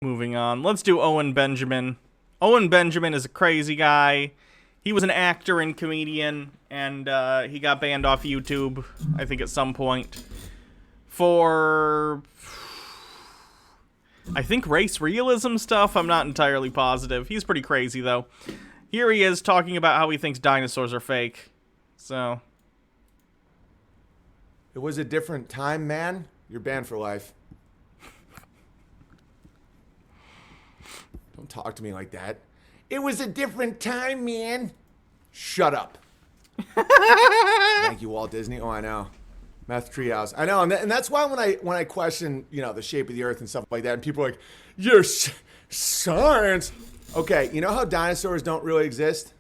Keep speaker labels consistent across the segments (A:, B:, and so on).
A: Moving on. Let's do Owen Benjamin. Owen Benjamin is a crazy guy. He was an actor and comedian, and he got banned off YouTube, I think, at some point. For, I think, race realism stuff? I'm not entirely positive. He's pretty crazy, though. Here he is talking about how he thinks dinosaurs are fake. So.
B: It was a different time, man. You're banned for life. Don't talk to me like that. It was a different time, man. Shut up. Thank you, Walt Disney. Oh, I know. Meth Treehouse. I know, and that's why when I question, the shape of the Earth and stuff like that, and people are like, "Yes, science." Okay, you know how dinosaurs don't really exist?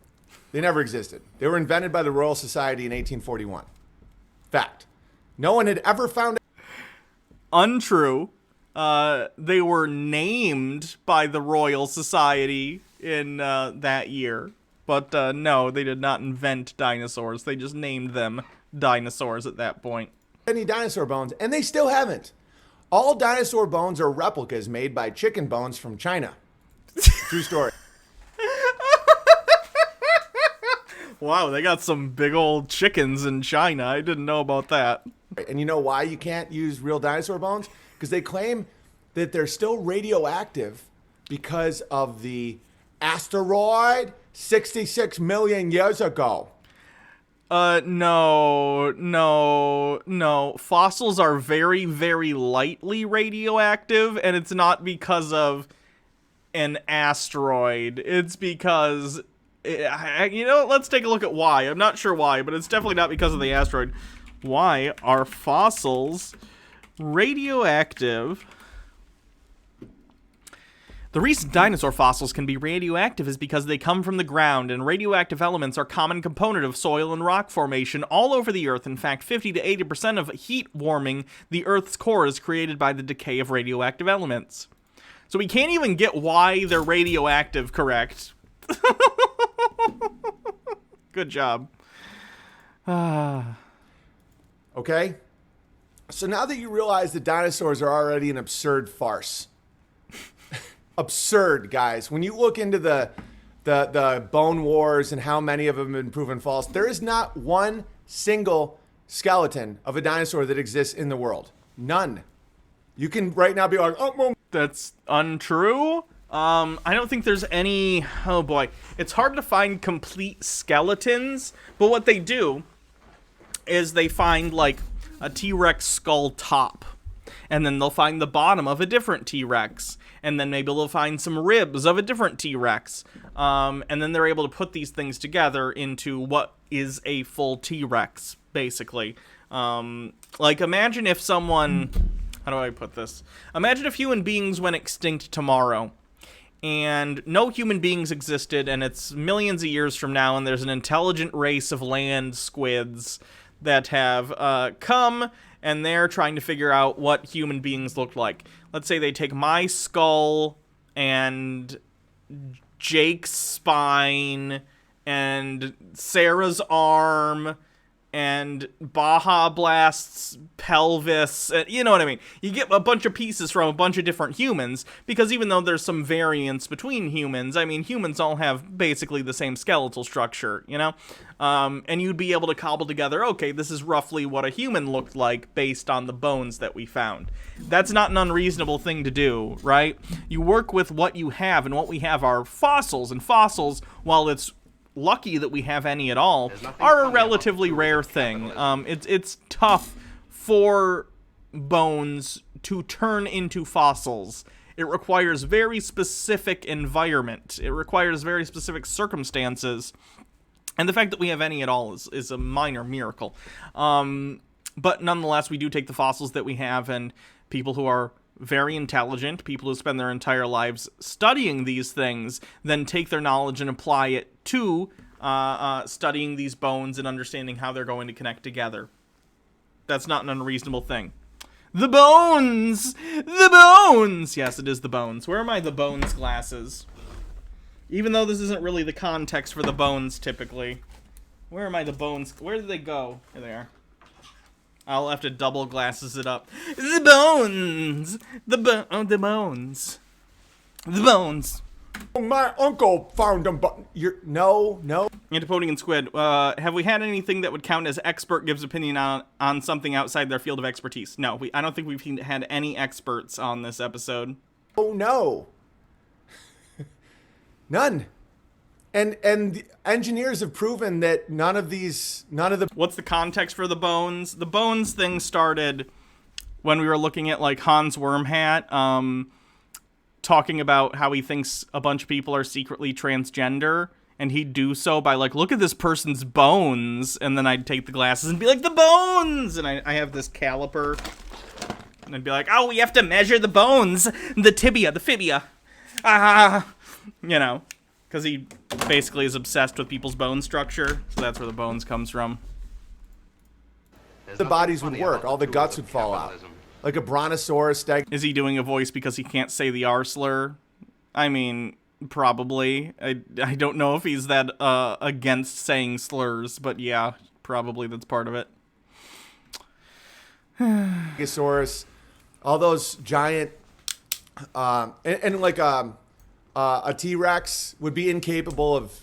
B: They never existed. They were invented by the Royal Society in 1841. Fact. No one had ever found.
A: Untrue. They were named by the Royal Society in that year. But no, they did not invent dinosaurs. They just named them dinosaurs at that point.
B: Any dinosaur bones, and they still haven't. All dinosaur bones are replicas made by chicken bones from China. True story.
A: Wow, they got some big old chickens in China. I didn't know about that.
B: And you know why you can't use real dinosaur bones? Because they claim that they're still radioactive because of the asteroid 66 million years ago.
A: No. Fossils are very, very lightly radioactive, and it's not because of an asteroid. It's because, let's take a look at why. I'm not sure why, but it's definitely not because of the asteroid. Why are fossils radioactive? The reason dinosaur fossils can be radioactive is because they come from the ground, and radioactive elements are a common component of soil and rock formation all over the Earth. In fact, 50 to 80% of heat warming the Earth's core is created by the decay of radioactive elements. So we can't even get why they're radioactive correct. Good job.
B: Okay? So now that you realize that dinosaurs are already an absurd farce. Absurd, guys. When you look into the bone wars and how many of them have been proven false, there is not one single skeleton of a dinosaur that exists in the world. None. You can right now be like, oh, well.
A: That's untrue. I don't think there's any. Oh boy, it's hard to find complete skeletons. But what they do is they find like a T-Rex skull top, and then they'll find the bottom of a different T-Rex, and then maybe they'll find some ribs of a different T-Rex, and then they're able to put these things together into what is a full T-Rex, basically. Like, imagine if someone... How do I put this? Imagine if human beings went extinct tomorrow, and no human beings existed, and it's millions of years from now, and there's an intelligent race of land squids that have come, and they're trying to figure out what human beings look like. Let's say they take my skull and Jake's spine and Sarah's arm and Baja Blast's pelvis, you know what I mean? You get a bunch of pieces from a bunch of different humans, because even though there's some variance between humans, I mean, humans all have basically the same skeletal structure, and you'd be able to cobble together, okay, this is roughly what a human looked like based on the bones that we found. That's not an unreasonable thing to do, right? You work with what you have, and what we have are fossils, and fossils, while it's lucky that we have any at all, are a relatively rare thing. It's tough for bones to turn into fossils. It requires very specific environment. It requires very specific circumstances. And the fact that we have any at all is a minor miracle. But nonetheless, we do take the fossils that we have, and people who are very intelligent, people who spend their entire lives studying these things, then take their knowledge and apply it to studying these bones and understanding how they're going to connect together. That's not an unreasonable thing. The bones! The bones! Yes, it is the bones. Where are my the bones glasses? Even though this isn't really the context for the bones, typically. Where are my the bones? Where did they go? Here they are. I'll have to double glasses it up. The bones! The bones. The bones.
B: My uncle found them, but no.
A: Antipodian squid. Have we had anything that would count as expert gives opinion on something outside their field of expertise? No, I don't think we've had any experts on this episode.
B: Oh no. None. And the engineers have proven that none of the.
A: What's the context for the bones? The bones thing started when we were looking at like Hans Wormhat, talking about how he thinks a bunch of people are secretly transgender, and he'd do so by like, look at this person's bones, and then I'd take the glasses and be like, the bones, and I have this caliper, and I'd be like, oh, we have to measure the bones, the tibia, the fibia, you know, because he basically is obsessed with people's bone structure, so that's where the bones comes from.
B: The bodies would work, all the guts would fall out. Like a brontosaurus steg.
A: Is he doing a voice because he can't say the R slur? I mean, probably. I don't know if he's that against saying slurs, but yeah, probably that's part of it.
B: Stegosaurus, all those giant, and like a T-Rex would be incapable of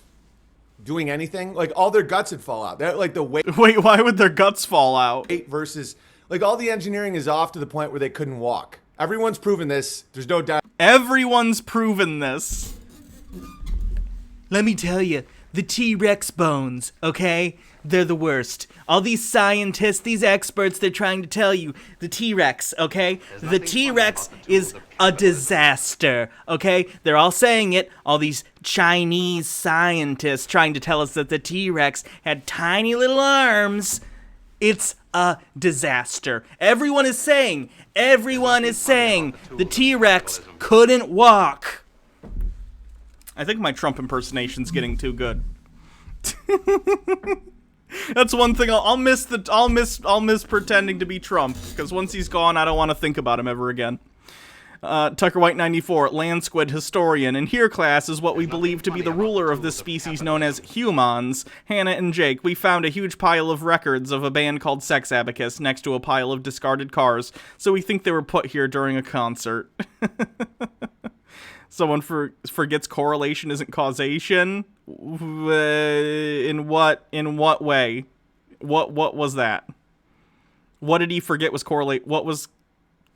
B: doing anything. Like all their guts would fall out. They're like the weight.
A: Wait, why would their guts fall out?
B: Versus, like all the engineering is off to the point where they couldn't walk. Everyone's proven this. There's no doubt.
A: Everyone's proven this. Let me tell you, the T-Rex bones, okay? They're the worst. All these scientists, these experts, they're trying to tell you, the T-Rex, okay? The T-Rex is a disaster, okay? They're all saying it, all these Chinese scientists trying to tell us that the T-Rex had tiny little arms. It's a disaster. Everyone is saying the T-Rex couldn't walk. I think my Trump impersonation's getting too good. That's one thing I'll miss pretending to be Trump, because once he's gone, I don't want to think about him ever again. Tucker White 94, land squid historian, and here, class, is what we believe to be the ruler of this species known as humans. Hannah and Jake, we found a huge pile of records of a band called Sex Abacus next to a pile of discarded cars, so we think they were put here during a concert. Someone forgets correlation isn't causation. In what way? What was that? What did he forget was correlate? What was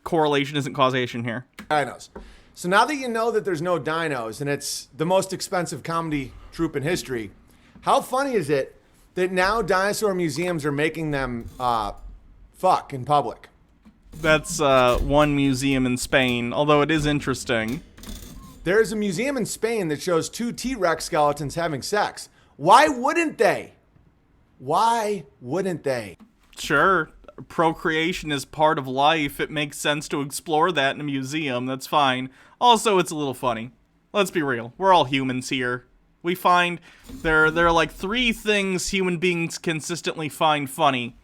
A: correlation isn't causation here?
B: Dinos. So now that you know that there's no dinos and it's the most expensive comedy troupe in history, how funny is it that now dinosaur museums are making them fuck in public?
A: That's one museum in Spain, although it is interesting.
B: There's a museum in Spain that shows 2 T-Rex skeletons having sex. Why wouldn't they? Why wouldn't they?
A: Sure. Procreation is part of life. It makes sense to explore that in a museum. That's fine. Also, it's a little funny. Let's be real. We're all humans here. We find there are like 3 things human beings consistently find funny.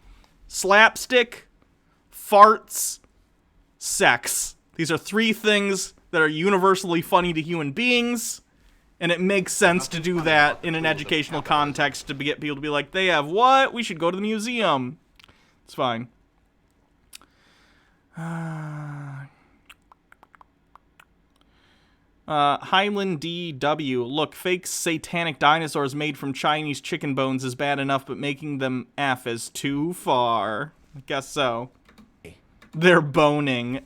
A: Slapstick, farts, sex. These are 3 things that are universally funny to human beings, and it makes sense to do that in an educational context to get people to be like, they have what? We should go to the museum. It's fine. Highland DW. Look, fake satanic dinosaurs made from Chinese chicken bones is bad enough, but making them F is too far. I guess so. They're boning.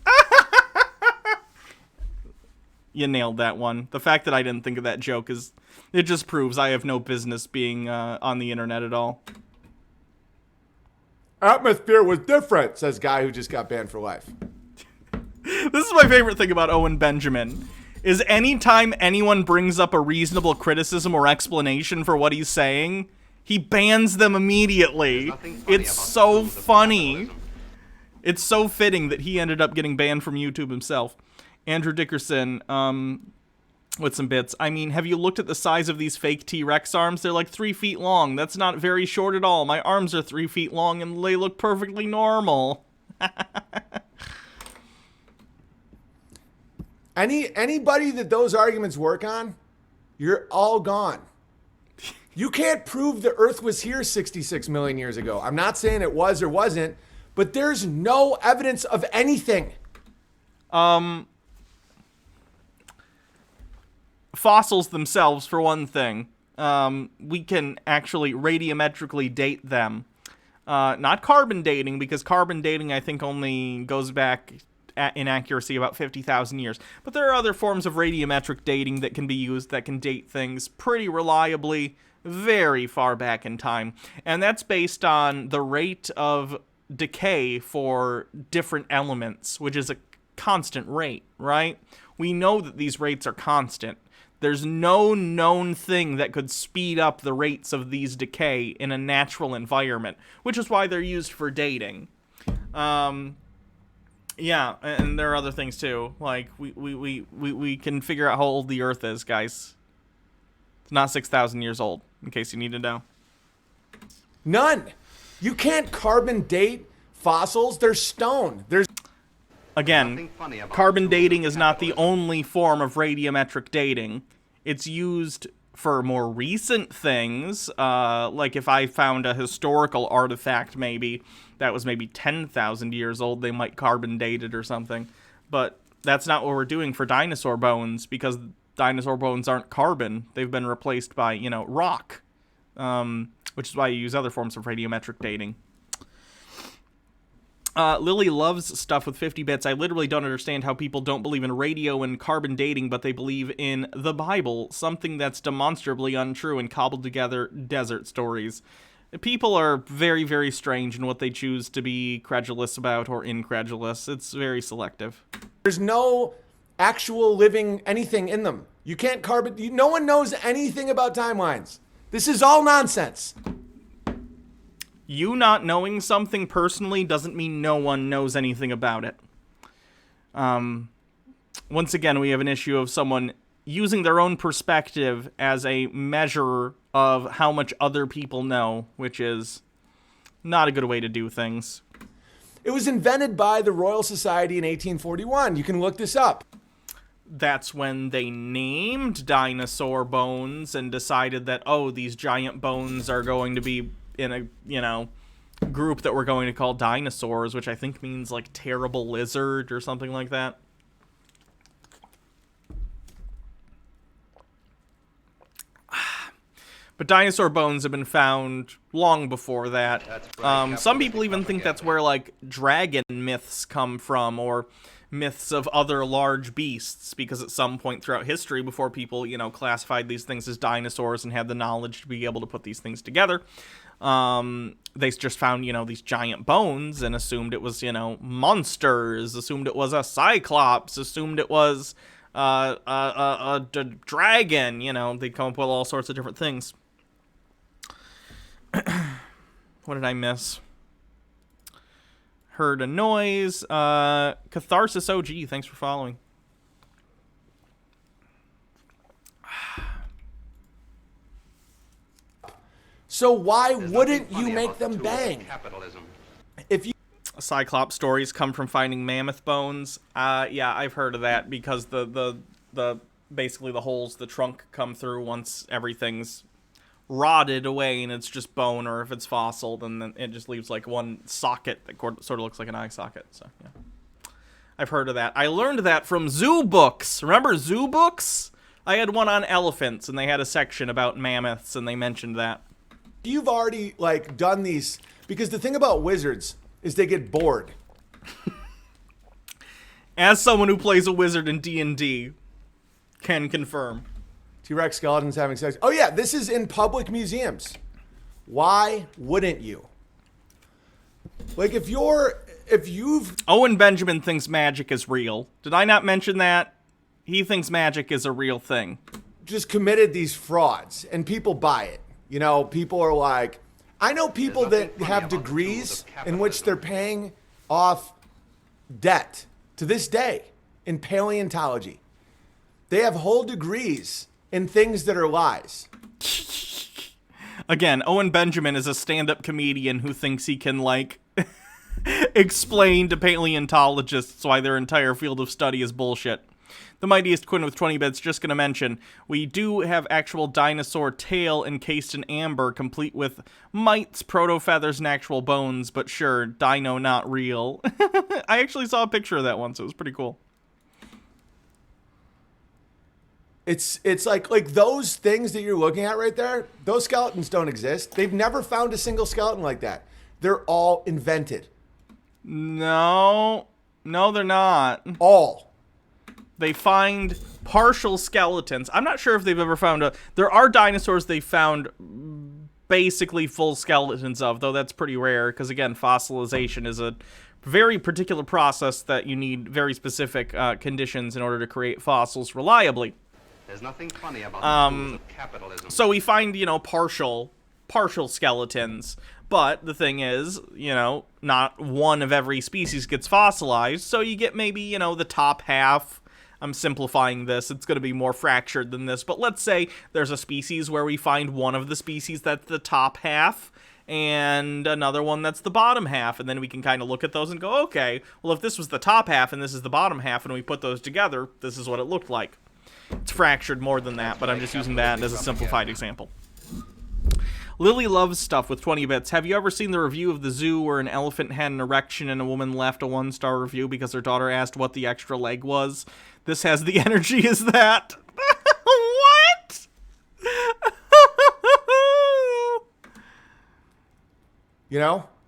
A: You nailed that one. The fact that I didn't think of that joke it just proves I have no business being on the internet at all.
B: Atmosphere was different, says guy who just got banned for life.
A: This is my favorite thing about Owen Benjamin, is anytime anyone brings up a reasonable criticism or explanation for what he's saying, he bans them immediately. It's so funny. It's so fitting that he ended up getting banned from YouTube himself. Andrew Dickerson, with some bits. I mean, have you looked at the size of these fake T-Rex arms? They're like 3 feet long. That's not very short at all. My arms are 3 feet long and they look perfectly normal.
B: Anybody that those arguments work on, you're all gone. You can't prove the Earth was here 66 million years ago. I'm not saying it was or wasn't, but there's no evidence of anything.
A: fossils themselves, for one thing, we can actually radiometrically date them. Not carbon dating, because carbon dating, I think, only goes back in accuracy about 50,000 years. But there are other forms of radiometric dating that can be used that can date things pretty reliably very far back in time. And that's based on the rate of decay for different elements, which is a constant rate, right? We know that these rates are constant. There's no known thing that could speed up the rates of these decay in a natural environment, which is why they're used for dating. Yeah, and there are other things too. Like, we can figure out how old the Earth is, guys. It's not 6,000 years old, in case you need to know.
B: None. You can't carbon date fossils. They're stone. There's
A: Again, carbon dating is not the only form of radiometric dating. It's used for more recent things, like if I found a historical artifact, maybe, that was maybe 10,000 years old, they might carbon date it or something. But that's not what we're doing for dinosaur bones, because dinosaur bones aren't carbon. They've been replaced by, rock, which is why you use other forms of radiometric dating. Lily loves stuff with 50 bits. I literally don't understand how people don't believe in radio and carbon dating, but they believe in the Bible, something that's demonstrably untrue and cobbled together desert stories. People are very, very strange in what they choose to be credulous about or incredulous. It's very selective.
B: There's no actual living anything in them. You can't carbon... No one knows anything about timelines. This is all nonsense.
A: You not knowing something personally doesn't mean no one knows anything about it. Once again, we have an issue of someone using their own perspective as a measure of how much other people know, which is not a good way to do things.
B: It was invented by the Royal Society in 1841. You can look this up.
A: That's when they named dinosaur bones and decided that, oh, these giant bones are going to be in a, group that we're going to call dinosaurs, which I think means, like, terrible lizard or something like that. But dinosaur bones have been found long before that. Some people even think that's where, like, dragon myths come from, or myths of other large beasts, because at some point throughout history, before people, classified these things as dinosaurs and had the knowledge to be able to put these things together, they just found, these giant bones and assumed it was, monsters, assumed it was a cyclops, assumed it was a dragon, they'd come up with all sorts of different things. What did I miss? Heard a noise. Catharsis OG, thanks for following.
B: So why wouldn't you make them bang? If you
A: Cyclops stories come from finding mammoth bones. Yeah, I've heard of that, because the basically the holes the trunk come through once everything's rotted away and it's just bone, or if it's fossil, then it just leaves like one socket that sort of looks like an eye socket. So yeah, I've heard of that. I learned that from zoo books. Remember zoo books? I had one on elephants, and they had a section about mammoths, and they mentioned that.
B: You've already done these, because the thing about wizards is they get bored.
A: As someone who plays a wizard in D&D, can confirm.
B: T-Rex skeletons having sex. Oh yeah, this is in public museums. Why wouldn't you? If you've...
A: Owen Benjamin thinks magic is real. Did I not mention that? He thinks magic is a real thing.
B: Just committed these frauds, and people buy it. People are like... I know people that have degrees in which they're paying off debt to this day in paleontology. They have whole degrees in things that are lies.
A: Again, Owen Benjamin is a stand-up comedian who thinks he can, explain to paleontologists why their entire field of study is bullshit. The Mightiest Quinn with 20 bits, just gonna mention, we do have actual dinosaur tail encased in amber, complete with mites, proto-feathers, and actual bones, but sure, dino not real. I actually saw a picture of that once, it was pretty cool.
B: It's like those things that you're looking at right there, those skeletons don't exist. They've never found a single skeleton like that. They're all invented.
A: No, they're not.
B: All.
A: They find partial skeletons. I'm not sure if they've ever found there are dinosaurs they found basically full skeletons of, though that's pretty rare because, again, fossilization is a very particular process that you need very specific conditions in order to create fossils reliably.
C: There's nothing funny about the tools of capitalism.
A: So we find, partial skeletons, but the thing is, not one of every species gets fossilized, so you get maybe, the top half. I'm simplifying this. It's going to be more fractured than this, but let's say there's a species where we find one of the species that's the top half, and another one that's the bottom half, and then we can kind of look at those and go, okay, well, if this was the top half and this is the bottom half, and we put those together, this is what it looked like. It's fractured more than that, but I'm just using that as a simplified example. Lily loves stuff with 20 bits. Have you ever seen the review of the zoo where an elephant had an erection and a woman left a 1-star review because her daughter asked what the extra leg was? This has the energy as that. What?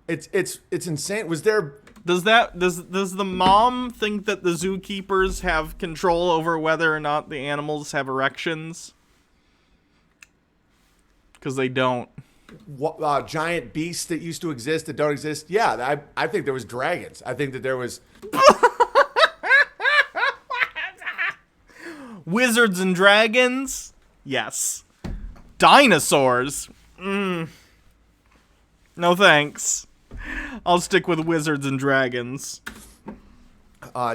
B: It's insane. Was there...
A: Does the mom think that the zookeepers have control over whether or not the animals have erections? Because they don't.
B: Giant beasts that used to exist that don't exist? Yeah, I think there was dragons. I think that there was...
A: Wizards and dragons? Yes. Dinosaurs? No thanks. I'll stick with wizards and dragons.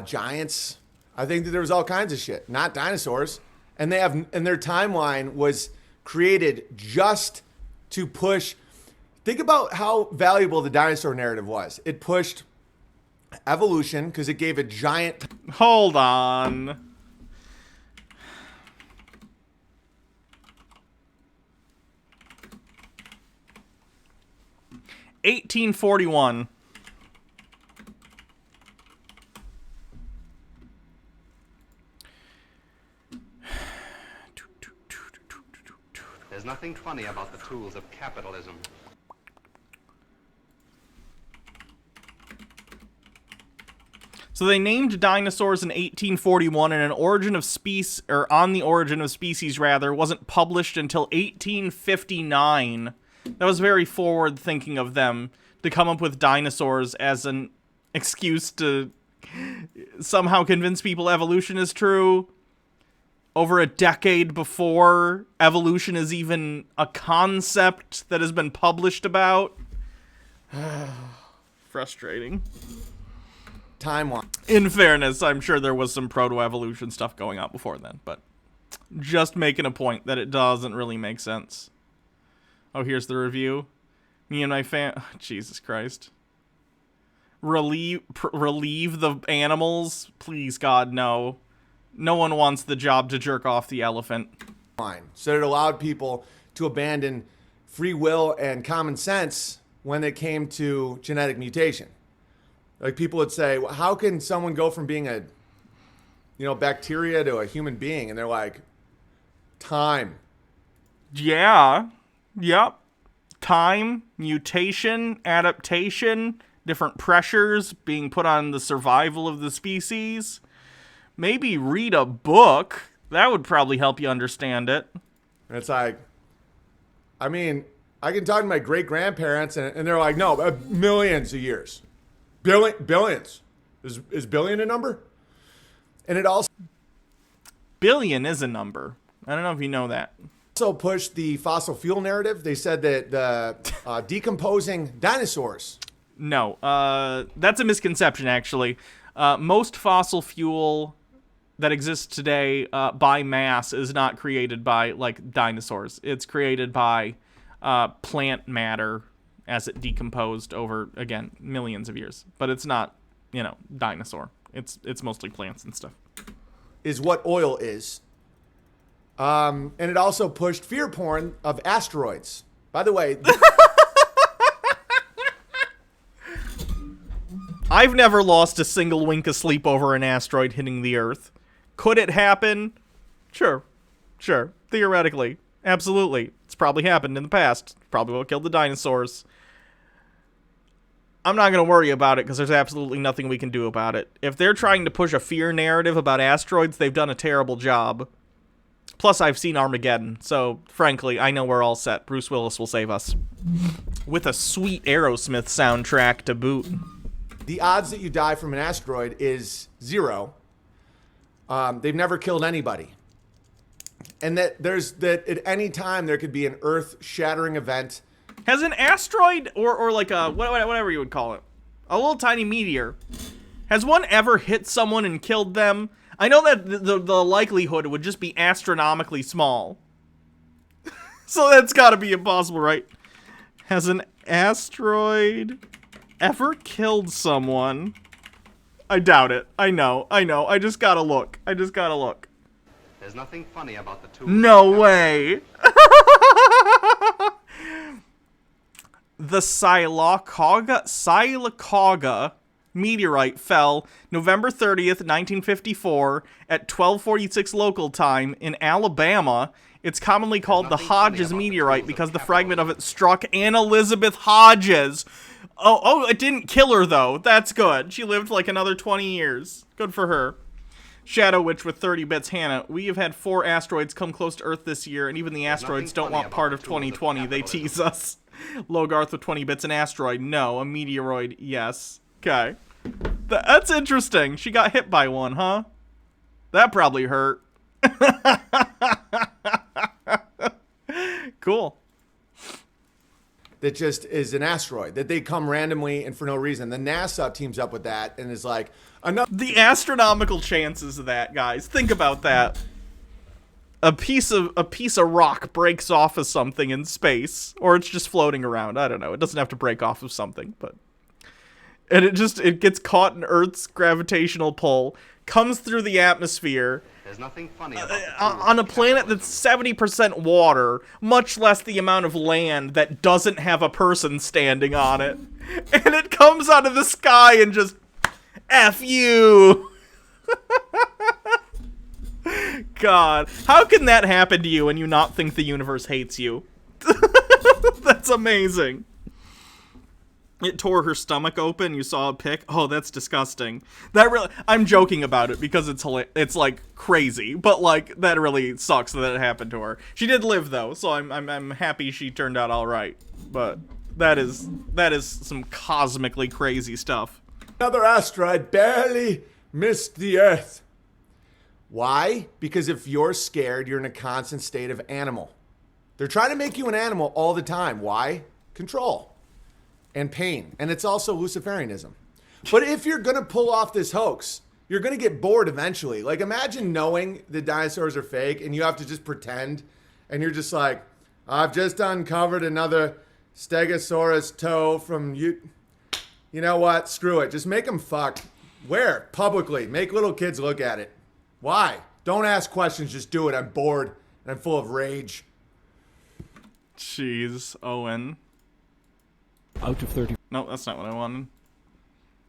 B: Giants. I think that there was all kinds of shit, not dinosaurs. And their timeline was created just to push. Think about how valuable the dinosaur narrative was. It pushed evolution because it gave a giant.
A: Hold on. $1841.
C: There's nothing funny about the tools of capitalism.
A: So they named dinosaurs in 1841, and On the Origin of Species wasn't published until 1859. That was very forward-thinking of them to come up with dinosaurs as an excuse to somehow convince people evolution is true over a decade before evolution is even a concept that has been published about. Frustrating.
B: Timeline.
A: In fairness, I'm sure there was some proto-evolution stuff going on before then, but just making a point that it doesn't really make sense. Oh, here's the review. Me and my Jesus Christ. Relieve the animals? Please, God, no. No one wants the job to jerk off the elephant.
B: So it allowed people to abandon free will and common sense when it came to genetic mutation. Like, people would say, well, how can someone go from being a, bacteria to a human being? And they're like, time.
A: Yeah. Yep. Time, mutation, adaptation, different pressures being put on the survival of the species. Maybe read a book. That would probably help you understand it.
B: And it's like, I mean, I can talk to my great-grandparents, and they're like, no, millions of years. Billions. Is billion a number? And it also...
A: Billion is a number. I don't know if you know that.
B: Also pushed the fossil fuel narrative. They said that the decomposing dinosaurs.
A: No, that's a misconception, actually. Most fossil fuel that exists today by mass is not created by, dinosaurs. It's created by plant matter as it decomposed over, again, millions of years. But it's not, dinosaur. It's mostly plants and stuff.
B: Is what oil is. And it also pushed fear porn of asteroids. By the way...
A: I've never lost a single wink of sleep over an asteroid hitting the Earth. Could it happen? Sure. Sure. Theoretically. Absolutely. It's probably happened in the past. Probably what killed the dinosaurs. I'm not going to worry about it because there's absolutely nothing we can do about it. If they're trying to push a fear narrative about asteroids, they've done a terrible job. Plus, I've seen Armageddon, so frankly, I know we're all set. Bruce Willis will save us. With a sweet Aerosmith soundtrack to boot.
B: The odds that you die from an asteroid is 0. They've never killed anybody. And that at any time there could be an earth-shattering event.
A: Has an asteroid, or like a, whatever you would call it, a little tiny meteor, has one ever hit someone and killed them? I know that the likelihood would just be astronomically small. So that's gotta be impossible, right? Has an asteroid ever killed someone? I doubt it. I know. I just gotta look.
C: There's nothing funny about the tools.
A: No way. The Sylacauga meteorite fell November 30th, 1954 at 12:46 local time in Alabama. It's commonly called the Hodges meteorite because the fragment of it struck Anne Elizabeth Hodges. Oh, it didn't kill her, though. That's good. She lived like another 20 years. Good for her. Shadow Witch with 30 bits. Hannah, we have had 4 asteroids come close to Earth this year, and even the asteroids don't want part of 2020. They tease us. Logarth with 20 bits. An asteroid. No. A meteoroid. Yes. Okay. That's interesting. She got hit by one, huh? That probably hurt. Cool.
B: That just is an asteroid. That they come randomly and for no reason. The NASA teams up with that and is like,
A: the astronomical chances of that, guys. Think about that. A piece of rock breaks off of something in space, or it's just floating around. I don't know. It doesn't have to break off of something, but and it gets caught in Earth's gravitational pull, comes through the atmosphere.
C: There's nothing funny about
A: on a planet that's 70% water, much less the amount of land that doesn't have a person standing on it. And it comes out of the sky and just F you. God, how can that happen to you and you not think the universe hates you? That's amazing. It tore her stomach open. You saw a pic. Oh, that's disgusting. That really, I'm joking about it because it's like crazy, but like that really sucks that it happened to her. She did live though, so I'm happy she turned out all right. But that is some cosmically crazy stuff.
B: Another asteroid barely missed the Earth. Why? Because if you're scared, you're in a constant state of animal. They're trying to make you an animal all the time. Why? Control. And pain. And it's also Luciferianism. But if you're going to pull off this hoax, you're going to get bored eventually. Like, imagine knowing the dinosaurs are fake and you have to just pretend. And you're just like, I've just uncovered another Stegosaurus toe from you. You know what? Screw it. Just make them fuck. Where? Publicly. Make little kids look at it. Why? Don't ask questions. Just do it. I'm bored and I'm full of rage.
A: Jeez, Owen.
D: Out of 30.
A: No, that's not what I wanted.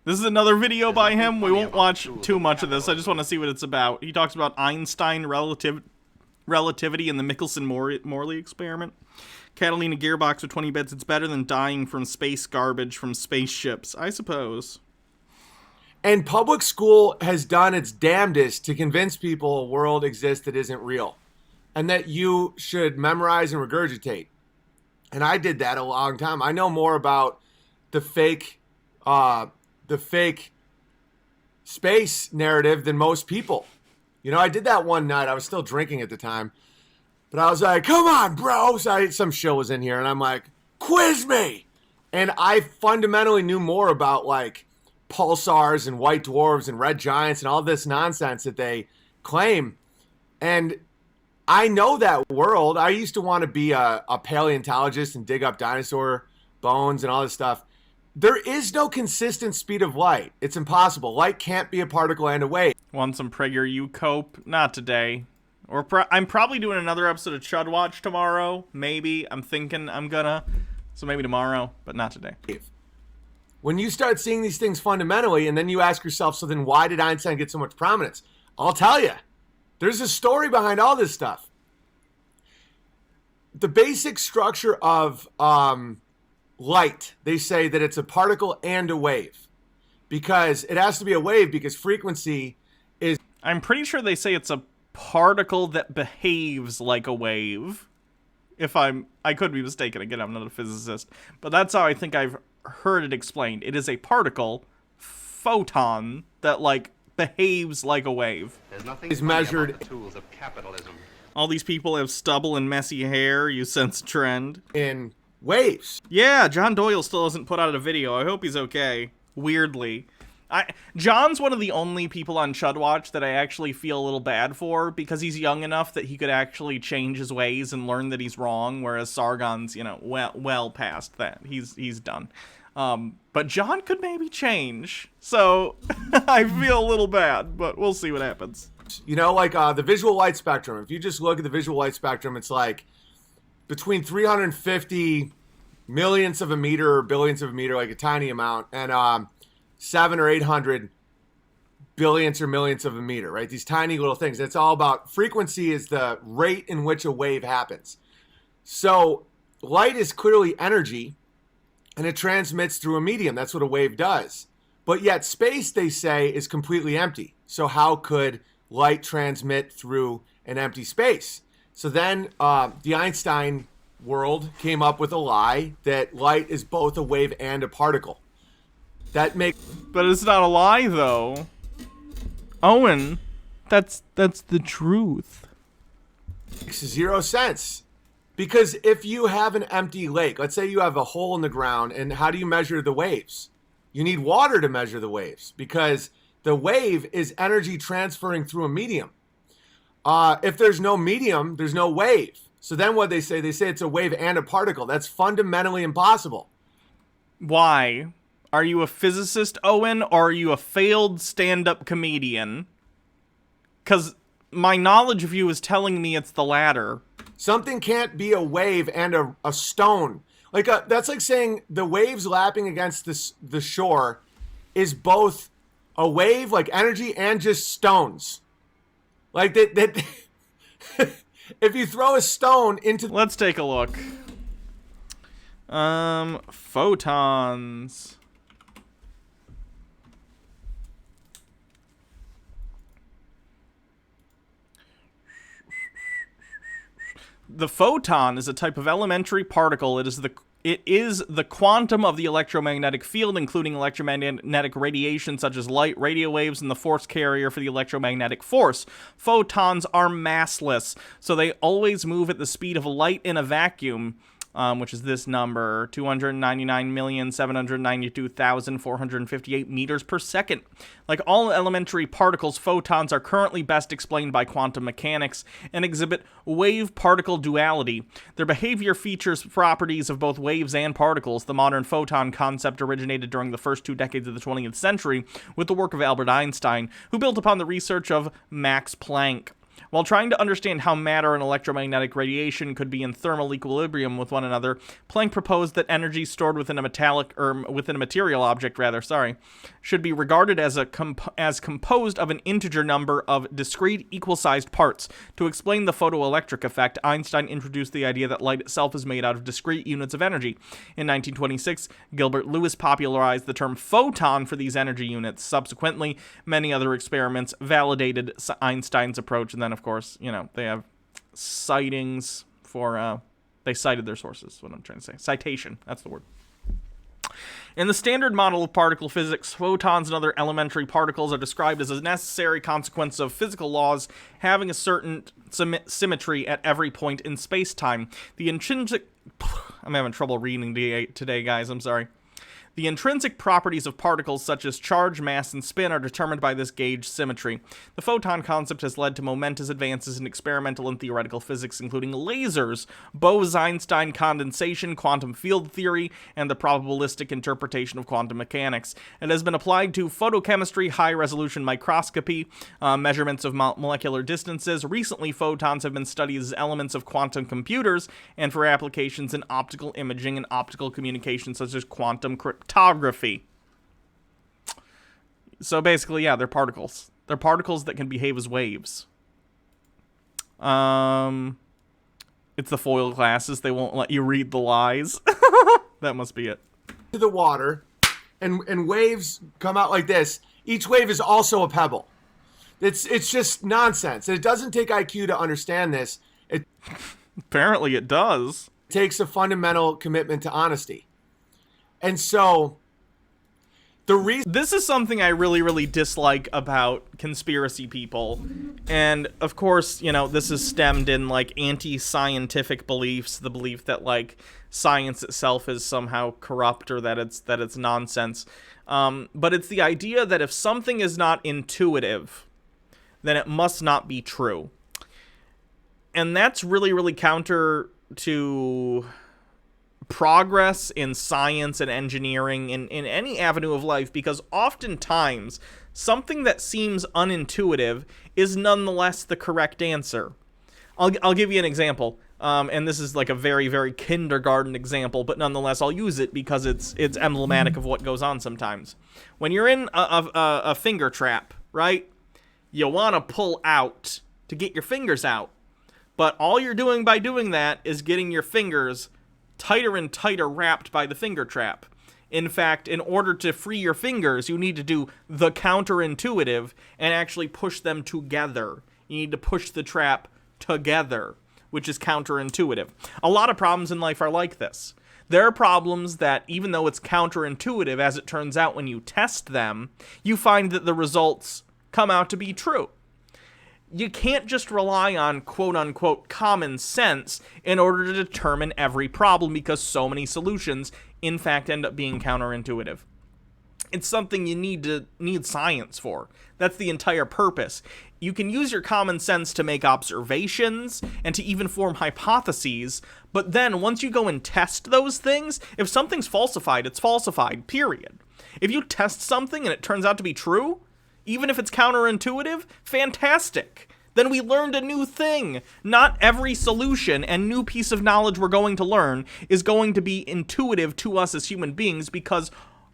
A: This is another video by him. We won't watch too much of this. I just want to see what it's about. He talks about Einstein relativity and the Michelson-Morley experiment. Catalina Gearbox with 20 bits. It's better than dying from space garbage from spaceships, I suppose.
B: And public school has done its damnedest to convince people a world exists that isn't real. And that you should memorize and regurgitate. And I did that a long time. I know more about the fake space narrative than most people. You know, I did that one night. I was still drinking at the time. But I was like, come on, bro. So some show was in here, and I'm like, quiz me. And I fundamentally knew more about, like, pulsars and white dwarves and red giants and all this nonsense that they claim. And I know that world. I used to want to be a paleontologist and dig up dinosaur bones and all this stuff. There is no consistent speed of light. It's impossible. Light can't be a particle and a wave.
A: Want some PragerU cope? Not today. Or I'm probably doing another episode of Chud Watch tomorrow. Maybe. I'm thinking I'm gonna. So maybe tomorrow, but not today.
B: When you start seeing these things fundamentally, and then you ask yourself, so then why did Einstein get so much prominence? I'll tell you. There's a story behind all this stuff. the basic structure of light, they say that it's a particle and a wave, because it has to be a wave because frequency is.
A: I'm pretty sure they say it's a particle that behaves like a wave. I could be mistaken. Again, I'm not a physicist, but that's how I think I've heard it explained. It is a particle, photon, that like behaves like a wave.
C: There's nothing
B: Is
C: funny
B: measured-
C: about the tools of capitalism.
A: All these people have stubble and messy hair. You sense a trend.
B: in waves.
A: Yeah, John Doyle still hasn't put out a video. I hope he's okay. Weirdly. John's one of the only people on Chudwatch that I actually feel a little bad for, because he's young enough that he could actually change his ways and learn that he's wrong, whereas Sargon's, well past that. He's done. But John could maybe change. So I feel a little bad, but we'll see what happens.
B: Like the visual light spectrum. If you just look at the visual light spectrum, it's like between 350 millionths of a meter or billionths of a meter, like a tiny amount, and 700 or 800 billionths or millionths of a meter, right? These tiny little things. It's all about frequency is the rate in which a wave happens. So light is clearly energy, and it transmits through a medium. That's what a wave does. But yet space, they say, is completely empty. So how could light transmit through an empty space? So then the Einstein world came up with a lie that light is both a wave and a particle.
A: But it's not a lie, though. Owen, that's the truth.
B: Makes zero sense. Because if you have an empty lake, let's say you have a hole in the ground, and how do you measure the waves? You need water to measure the waves, because the wave is energy transferring through a medium. If there's no medium, there's no wave. So then what they say it's a wave and a particle. That's fundamentally impossible.
A: Why? Are you a physicist, Owen, or are you a failed stand-up comedian? Because my knowledge of you is telling me it's the latter.
B: Something can't be a wave and a stone. That's like saying the waves lapping against the shore is both a wave, like energy, and just stones. Like that if you throw a stone into...
A: Let's take a look. Photons. The photon is a type of elementary particle. It is the quantum of the electromagnetic field, including electromagnetic radiation such as light, radio waves, and the force carrier for the electromagnetic force. Photons are massless, so they always move at the speed of light in a vacuum, which is this number, 299,792,458 meters per second. Like all elementary particles, photons are currently best explained by quantum mechanics and exhibit wave-particle duality. Their behavior features properties of both waves and particles. The modern photon concept originated during the first 2 decades of the 20th century with the work of Albert Einstein, who built upon the research of Max Planck. While trying to understand how matter and electromagnetic radiation could be in thermal equilibrium with one another, Planck proposed that energy stored within a material object, should be regarded as composed of an integer number of discrete equal-sized parts. To explain the photoelectric effect, Einstein introduced the idea that light itself is made out of discrete units of energy. In 1926, Gilbert Lewis popularized the term photon for these energy units. Subsequently, many other experiments validated Einstein's approach, and then of course, they have sightings for, they cited their sources, what I'm trying to say. Citation, that's the word. In the standard model of particle physics, photons and other elementary particles are described as a necessary consequence of physical laws having a certain symmetry at every point in space-time. I'm having trouble reading today, guys, I'm sorry. The intrinsic properties of particles such as charge, mass, and spin are determined by this gauge symmetry. The photon concept has led to momentous advances in experimental and theoretical physics, including lasers, Bose-Einstein condensation, quantum field theory, and the probabilistic interpretation of quantum mechanics. It has been applied to photochemistry, high-resolution microscopy, measurements of molecular distances. Recently, photons have been studied as elements of quantum computers and for applications in optical imaging and optical communication such as quantum cryptography. So basically, yeah, they're particles. They're particles that can behave as waves. It's the foil glasses. They won't let you read the lies. That must be it.
B: To the water, and waves come out like this. Each wave is also a pebble. It's just nonsense. It doesn't take IQ to understand this. It
A: Apparently it does.
B: takes a fundamental commitment to honesty. And so the reason
A: This is something I really, really dislike about conspiracy people. And, of course, you know, this is stemmed in, like, anti-scientific beliefs, the belief that, like, science itself is somehow corrupt or that it's nonsense. But it's the idea that if something is not intuitive, then it must not be true. And that's really, really counter to progress in science and engineering in any avenue of life, because oftentimes something that seems unintuitive is nonetheless the correct answer. I'll give you an example, and this is like a very, very kindergarten example, but nonetheless I'll use it because it's emblematic of what goes on sometimes. When you're in a finger trap, right, you want to pull out to get your fingers out, but all you're doing by doing that is getting your fingers tighter and tighter wrapped by the finger trap. In fact, in order to free your fingers, you need to do the counterintuitive and actually push them together. You need to push the trap together, which is counterintuitive. A lot of problems in life are like this. There are problems that, even though it's counterintuitive, as it turns out when you test them, you find that the results come out to be true. You can't just rely on quote-unquote common sense in order to determine every problem, because so many solutions, in fact, end up being counterintuitive. It's something you need science for. That's the entire purpose. You can use your common sense to make observations and to even form hypotheses, but then once you go and test those things, if something's falsified, it's falsified, period. If you test something and it turns out to be true, even if it's counterintuitive, fantastic. Then we learned a new thing. Not every solution and new piece of knowledge we're going to learn is going to be intuitive to us as human beings, because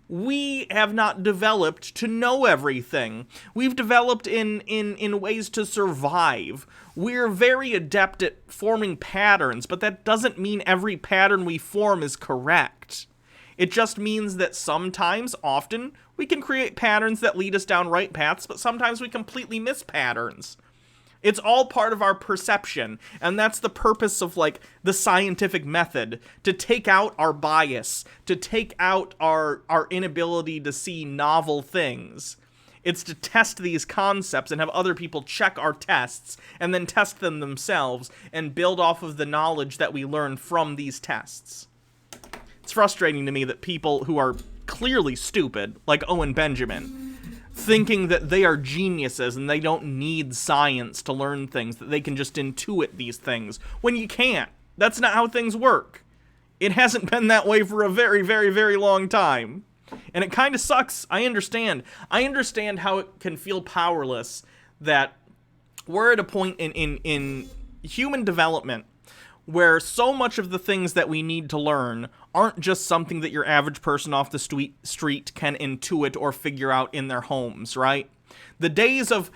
A: we have not developed to know everything. We've developed in ways to survive. We're very adept at forming patterns, but that doesn't mean every pattern we form is correct. It just means that sometimes, often, we can create patterns that lead us down right paths, but sometimes we completely miss patterns. It's all part of our perception, and that's the purpose of, like, the scientific method, to take out our bias, to take out our inability to see novel things. It's to test these concepts and have other people check our tests, and then test them themselves, and build off of the knowledge that we learn from these tests. It's frustrating to me that people who are clearly stupid, like Owen Benjamin, thinking that they are geniuses and they don't need science to learn things, that they can just intuit these things, when you can't. That's not how things work. It hasn't been that way for a very, very, very long time. And it kind of sucks. I understand. I understand how it can feel powerless, that we're at a point in human development where so much of the things that we need to learn aren't just something that your average person off the street can intuit or figure out in their homes, right? The days of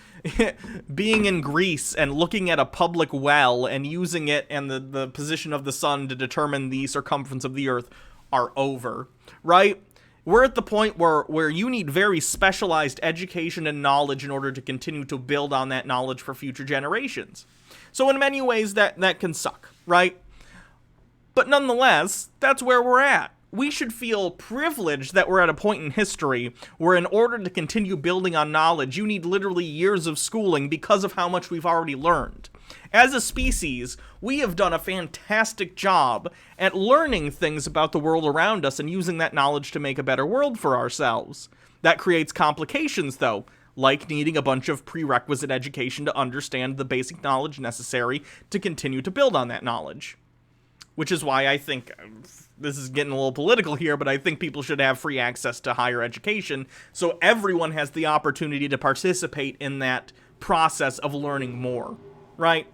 A: being in Greece and looking at a public well and using it and the position of the sun to determine the circumference of the earth are over, right? We're at the point where you need very specialized education and knowledge in order to continue to build on that knowledge for future generations. So in many ways, that can suck, right? But nonetheless, that's where we're at. We should feel privileged that we're at a point in history where, in order to continue building on knowledge, you need literally years of schooling because of how much we've already learned. As a species, we have done a fantastic job at learning things about the world around us and using that knowledge to make a better world for ourselves. That creates complications, though, like needing a bunch of prerequisite education to understand the basic knowledge necessary to continue to build on that knowledge. Which is why I think, this is getting a little political here, but I think people should have free access to higher education so everyone has the opportunity to participate in that process of learning more, right?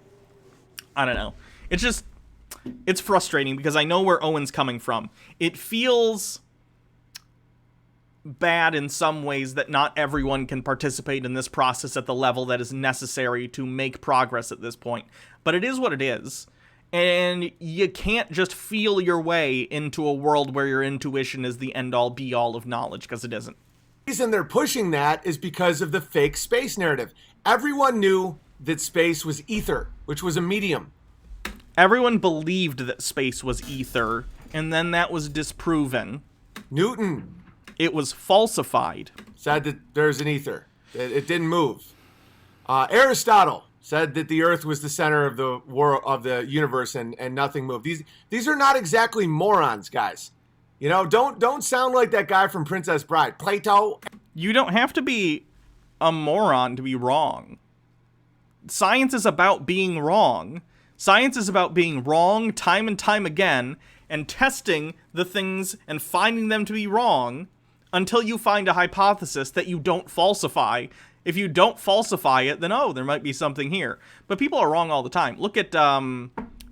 A: I don't know. It's frustrating because I know where Owen's coming from. It feels bad in some ways that not everyone can participate in this process at the level that is necessary to make progress at this point. But it is what it is. And you can't just feel your way into a world where your intuition is the end-all, be-all of knowledge, because it isn't.
B: The reason they're pushing that is because of the fake space narrative. Everyone knew that space was ether, which was a medium.
A: Everyone believed that space was ether, and then that was disproven.
B: Newton
A: It was falsified.
B: said that there's an ether. It didn't move. Aristotle said that the Earth was the center of the world, of the universe, and nothing moved. These are not exactly morons, guys. You know, don't sound like that guy from Princess Bride. Plato.
A: You don't have to be a moron to be wrong. Science is about being wrong. Science is about being wrong time and time again, and testing the things and finding them to be wrong until you find a hypothesis that you don't falsify. If you don't falsify it, then, oh, there might be something here. But people are wrong all the time. Look at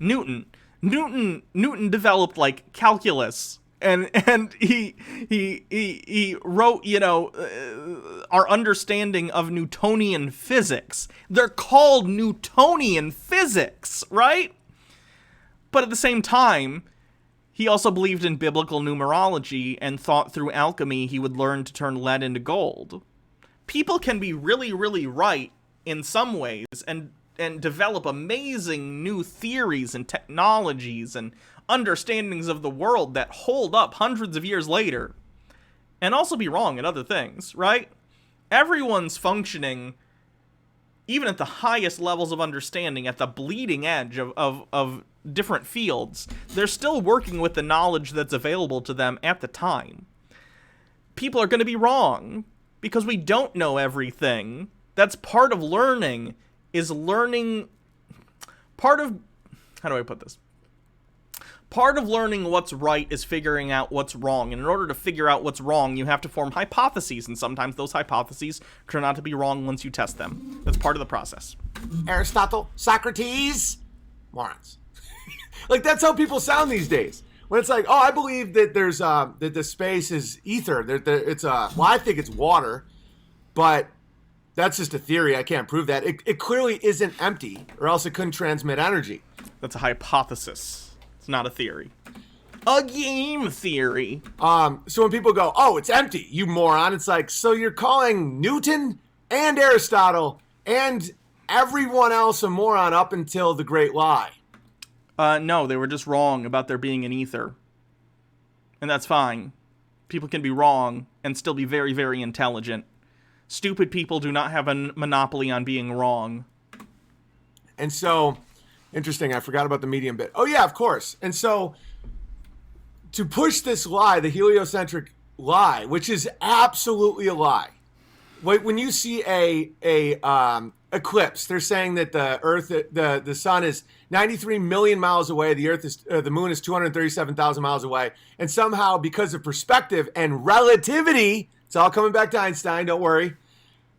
A: Newton. Newton developed, like, calculus. And he wrote, you know, our understanding of Newtonian physics. They're called Newtonian physics, right? But at the same time, he also believed in biblical numerology and thought through alchemy he would learn to turn lead into gold. People can be really, really right in some ways and develop amazing new theories and technologies and understandings of the world that hold up hundreds of years later, and also be wrong in other things, right? Everyone's functioning, even at the highest levels of understanding, at the bleeding edge of different fields. They're still working with the knowledge that's available to them at the time. People are going to be wrong because we don't know everything. That's part of learning, is learning. How do I put this? Part of learning what's right is figuring out what's wrong. And in order to figure out what's wrong, you have to form hypotheses. And sometimes those hypotheses turn out to be wrong once you test them. That's part of the process.
B: Aristotle, Socrates, morons. Like, that's how people sound these days. When it's like, oh, I believe that there's that the space is ether. It's well, I think it's water, but that's just a theory. I can't prove that. It clearly isn't empty, or else it couldn't transmit energy.
A: That's a hypothesis. It's not a theory. A game theory.
B: So when people go, oh, it's empty, you moron, it's like, so you're calling Newton and Aristotle and everyone else a moron up until the Great Lie.
A: No, they were just wrong about there being an ether. And that's fine. People can be wrong and still be very, very intelligent. Stupid people do not have a monopoly on being wrong.
B: And so, interesting, I forgot about the medium bit. Oh, yeah, of course. And so, to push this lie, the heliocentric lie, which is absolutely a lie. When you see a eclipse, they're saying that the Earth, the sun is 93 million miles away. The moon is 237,000 miles away. And somehow, because of perspective and relativity, it's all coming back to Einstein, don't worry.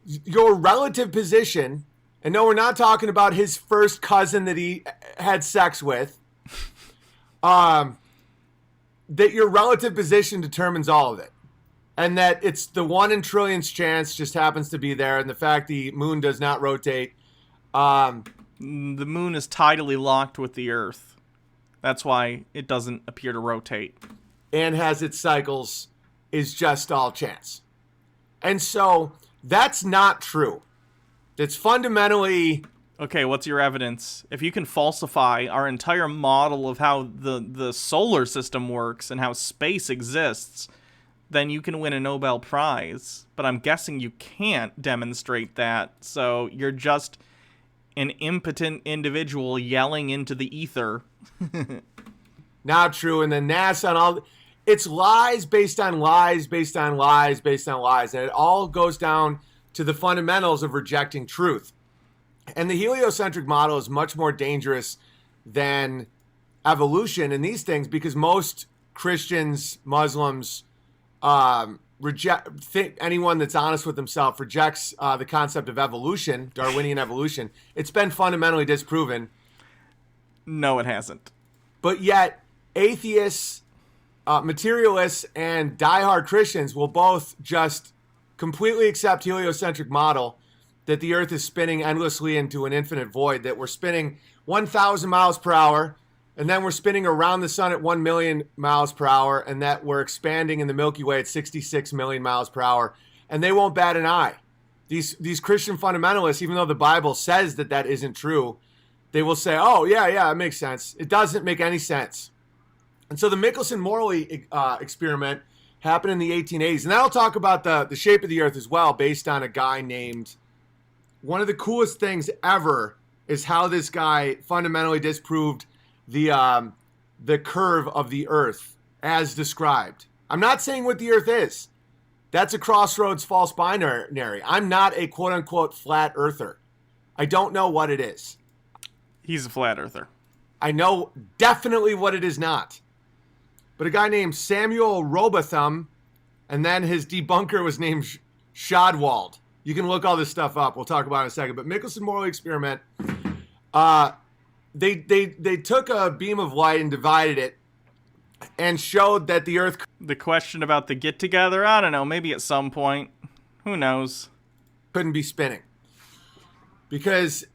B: Your relative position, and no, we're not talking about his first cousin that he had sex with, that your relative position determines all of it. And that it's the 1 in trillions chance just happens to be there, and the fact the moon does not rotate.
A: The moon is tidally locked with the Earth. That's why it doesn't appear to rotate.
B: And has its cycles is just all chance. And so that's not true. It's fundamentally...
A: Okay, what's your evidence? If you can falsify our entire model of how the solar system works and how space exists, then you can win a Nobel Prize. But I'm guessing you can't demonstrate that, so you're just an impotent individual yelling into the ether.
B: Not true. And then NASA and all... It's lies based on lies, based on lies, based on lies. And it all goes down to the fundamentals of rejecting truth. And the heliocentric model is much more dangerous than evolution in these things because most Christians, Muslims, anyone that's honest with himself rejects the concept of evolution, Darwinian evolution. It's been fundamentally disproven.
A: No, it hasn't.
B: But yet, atheists, materialists, and diehard Christians will both just completely accept heliocentric model, that the Earth is spinning endlessly into an infinite void, that we're spinning 1,000 miles per hour, and then we're spinning around the sun at 1 million miles per hour, and that we're expanding in the Milky Way at 66 million miles per hour, and they won't bat an eye. These Christian fundamentalists, even though the Bible says that that isn't true, they will say, oh, yeah, it makes sense. It doesn't make any sense. And so the Michelson-Morley experiment happened in the 1880s. And that'll talk about the shape of the Earth as well, based on a guy named... One of the coolest things ever is how this guy fundamentally disproved the curve of the Earth as described. I'm not saying what the Earth is. That's a crossroads false binary. I'm not a quote-unquote flat earther. I don't know what it is.
A: He's a flat earther.
B: I know definitely what it is not. But a guy named Samuel Robotham, and then his debunker was named Shadwald. You can look all this stuff up. We'll talk about it in a second. But Michelson-Morley experiment, they took a beam of light and divided it and showed that the Earth...
A: The question about the get-together, I don't know, maybe at some point. Who knows?
B: Couldn't be spinning. Because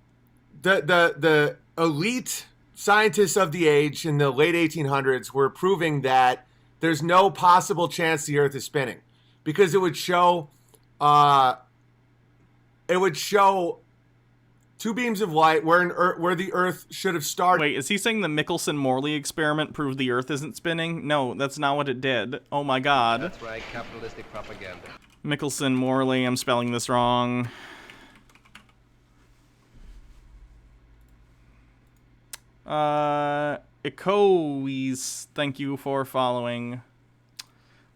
B: the elite scientists of the age in the late 1800s were proving that there's no possible chance the Earth is spinning. Because it would show... two beams of light where the Earth should have started.
A: Wait, is he saying the Michelson-Morley experiment proved the Earth isn't spinning? No, that's not what it did. Oh my god.
C: That's right, capitalistic propaganda.
A: Michelson-Morley, I'm spelling this wrong. Echoes, thank you for following.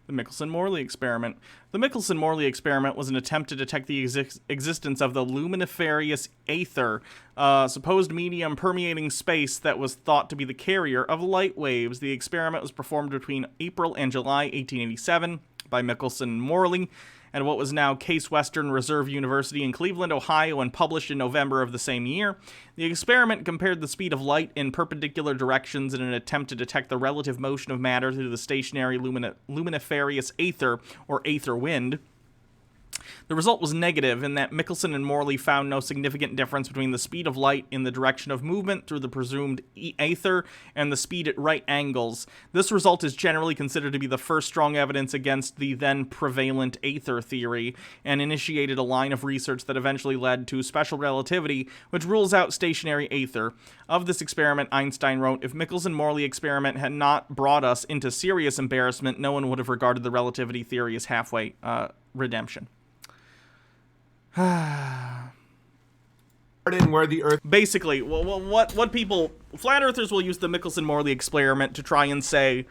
A: The Michelson-Morley experiment. The Michelson-Morley experiment was an attempt to detect the existence of the luminiferous aether, a supposed medium permeating space that was thought to be the carrier of light waves. The experiment was performed between April and July 1887 by Michelson-Morley at what was now Case Western Reserve University in Cleveland, Ohio, and published in November of the same year. The experiment compared the speed of light in perpendicular directions in an attempt to detect the relative motion of matter through the stationary luminiferous aether, or aether wind. The result was negative in that Michelson and Morley found no significant difference between the speed of light in the direction of movement through the presumed aether and the speed at right angles. This result is generally considered to be the first strong evidence against the then prevalent aether theory, and initiated a line of research that eventually led to special relativity, which rules out stationary aether. Of this experiment, Einstein wrote, "If Michelson-Morley experiment had not brought us into serious embarrassment, no one would have regarded the relativity theory as halfway redemption."
B: where the Earth...
A: Basically, what people... Flat Earthers will use the Michelson-Morley experiment to try and say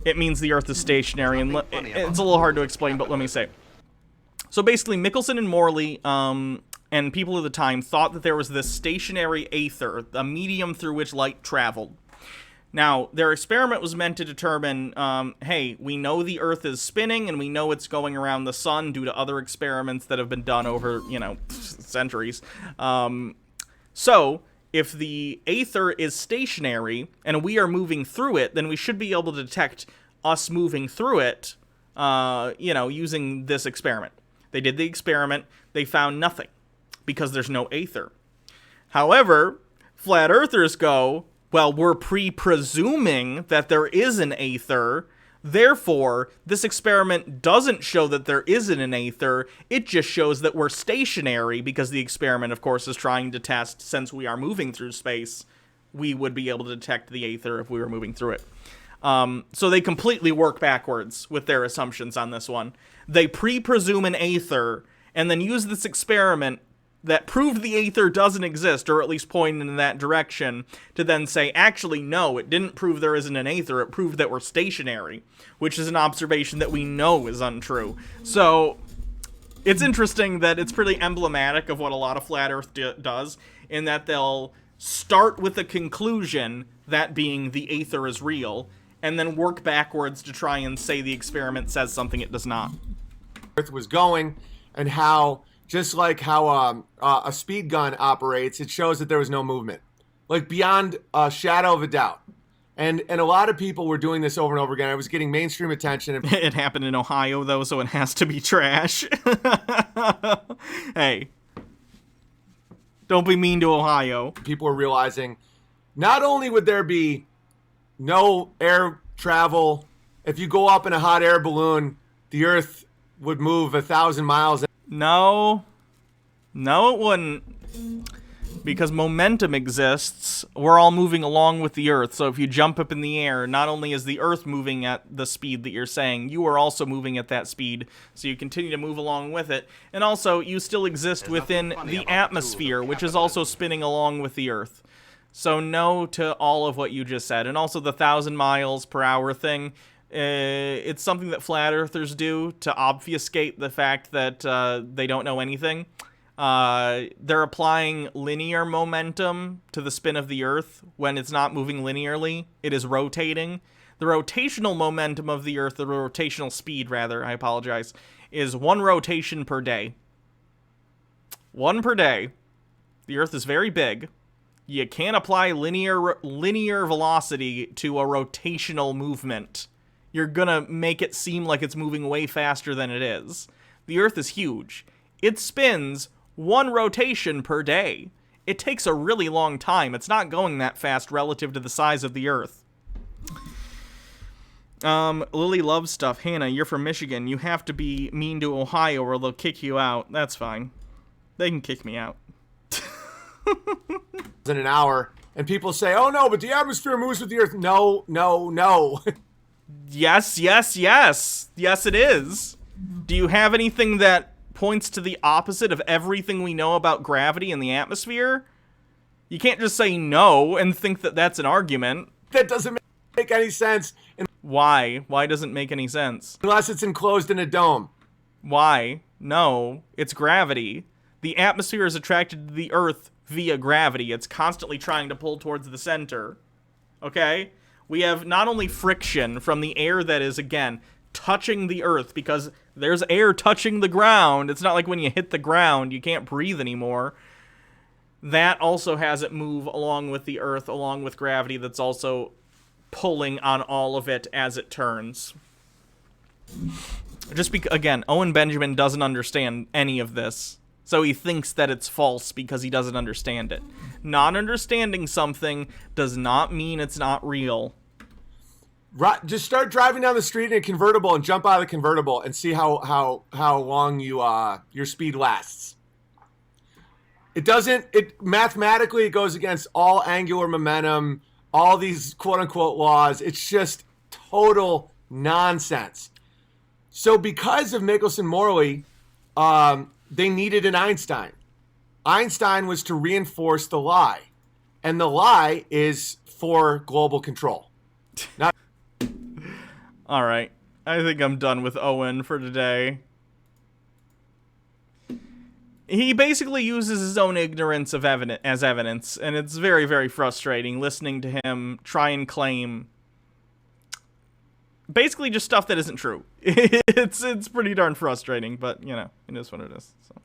A: it means the Earth is stationary, and it's a little hard to explain, but let me say. So basically, Michelson and Morley and people of the time thought that there was this stationary aether, a medium through which light traveled. Now, their experiment was meant to determine, hey, we know the Earth is spinning, and we know it's going around the sun due to other experiments that have been done over, centuries. So, if the aether is stationary, and we are moving through it, then we should be able to detect us moving through it, using this experiment. They did the experiment, they found nothing, because there's no aether. However, flat earthers go, well, we're presuming that there is an aether, therefore, this experiment doesn't show that there isn't an aether, it just shows that we're stationary, because the experiment, of course, is trying to test, since we are moving through space, we would be able to detect the aether if we were moving through it. So they completely work backwards with their assumptions on this one. They presume an aether, and then use this experiment that proved the aether doesn't exist, or at least pointed in that direction, to then say, actually, no, it didn't prove there isn't an aether, it proved that we're stationary, which is an observation that we know is untrue. So, it's interesting that it's pretty emblematic of what a lot of Flat Earth does, in that they'll start with a conclusion, that being the aether is real, and then work backwards to try and say the experiment says something it does not.
B: Earth was going, and how... Just like how a speed gun operates, it shows that there was no movement. Like, beyond a shadow of a doubt. And a lot of people were doing this over and over again. It was getting mainstream attention.
A: It happened in Ohio, though, so it has to be trash. Hey. Don't be mean to Ohio.
B: People were realizing not only would there be no air travel, if you go up in a hot air balloon, the Earth would move 1,000 miles.
A: No, it wouldn't. Because momentum exists, we're all moving along with the Earth. So if you jump up in the air, not only is the Earth moving at the speed that you're saying, you are also moving at that speed. So you continue to move along with it. And also, you still exist within the atmosphere, which is also spinning along with the Earth. So no to all of what you just said. And also the 1,000 miles per hour thing. It's something that flat earthers do to obfuscate the fact that they don't know anything. They're applying linear momentum to the spin of the Earth when it's not moving linearly. It is rotating. The rotational momentum of the Earth, the rotational speed, rather, I apologize, is 1 rotation per day. 1 per day. The Earth is very big. You can't apply linear velocity to a rotational movement. You're gonna make it seem like it's moving way faster than it is. The Earth is huge. It spins 1 rotation per day. It takes a really long time. It's not going that fast relative to the size of the Earth. Lily loves stuff. Hannah, you're from Michigan. You have to be mean to Ohio or they'll kick you out. That's fine. They can kick me out.
B: In an hour, and people say, oh no, but the atmosphere moves with the Earth. No.
A: Yes, it is. Do you have anything that points to the opposite of everything we know about gravity and the atmosphere? You can't just say no and think that that's an argument.
B: That doesn't make any sense.
A: Why? Why doesn't it make any sense?
B: Unless it's enclosed in a dome.
A: Why? No, it's gravity. The atmosphere is attracted to the Earth via gravity. It's constantly trying to pull towards the center. Okay? We have not only friction from the air that is, again, touching the Earth, because there's air touching the ground. It's not like when you hit the ground, you can't breathe anymore. That also has it move along with the Earth, along with gravity that's also pulling on all of it as it turns. Just because, again, Owen Benjamin doesn't understand any of this. So he thinks that it's false because he doesn't understand it. Not understanding something does not mean it's not real.
B: Right, just start driving down the street in a convertible and jump out of the convertible and see how long your speed lasts. It mathematically it goes against all angular momentum, all these quote unquote laws. It's just total nonsense. So because of Michelson-Morley, they needed an Einstein. Einstein was to reinforce the lie. And the lie is for global control. Not
A: all right. I think I'm done with Owen for today. He basically uses his own ignorance of as evidence, and it's very, very frustrating listening to him try and claim basically just stuff that isn't true. It's pretty darn frustrating, but, you know, it is what it is. So.